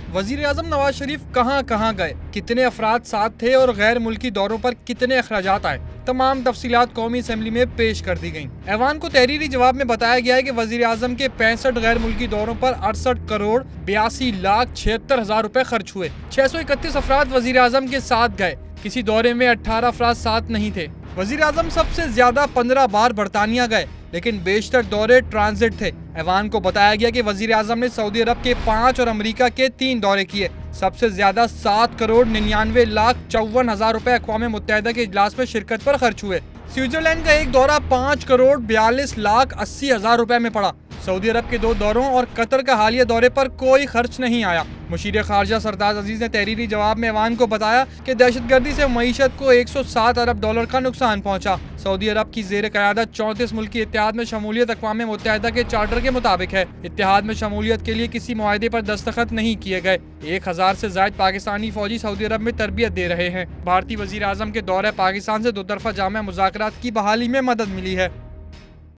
वजीर आजम नवाज शरीफ कहां कहां गए, कितने अफराद साथ थे और गैर मुल्की दौरों पर कितने अखराजात आए, तमाम तफसीलात कौमी असम्बली में पेश कर दी गयी। ऐवान को तहरीरी जवाब में बताया गया है कि वजीर आजम के 65 गैर मुल्की दौरों पर 68 करोड़ 82 लाख 76 हजार रुपए खर्च हुए। 631 अफराद वजीर आजम के साथ गए, किसी दौरे में 18 अफराद साथ नहीं थे। वजीर आजम सबसे ज्यादा 15 बार बरतानिया गए, लेकिन बेशतर दौरे ट्रांजिट थे। ऐवान को बताया गया कि वजीर आजम ने सऊदी अरब के 5 और अमेरिका के 3 दौरे किए। सबसे ज्यादा 7 करोड़ 99 लाख 54 हजार रुपए अक़वाम मुत्तहिदा के इजलास में शिरकत पर खर्च हुए। स्विट्जरलैंड का एक दौरा 5 करोड़ 42 लाख 80 हजार रुपए में पड़ा। सऊदी अरब के 2 दौरों और कतर का हालिया दौरे पर कोई खर्च नहीं आया। मुशीर खारजा सरताज अजीज ने तहरीरी जवाब में ऐवान को बताया कि दहशतगर्दी से मईशत को 107 अरब डॉलर का नुकसान पहुंचा। सऊदी अरब की जेर क़यादत 34 मुल्की इत्तेहाद में शमूलियत अक़वाम मुत्तहिदा के चार्टर के मुताबिक है। इत्तेहाद में शमूलियत के लिए किसी मुआहदे पर दस्तखत नहीं किए गए। 1000 से ज़ायद पाकिस्तानी फौजी सऊदी अरब में तरबियत दे रहे हैं। भारतीय वज़ीर आज़म के दौरे पाकिस्तान से 2 तरफ़ा जामा मुज़ाकरात की बहाली में मदद मिली है।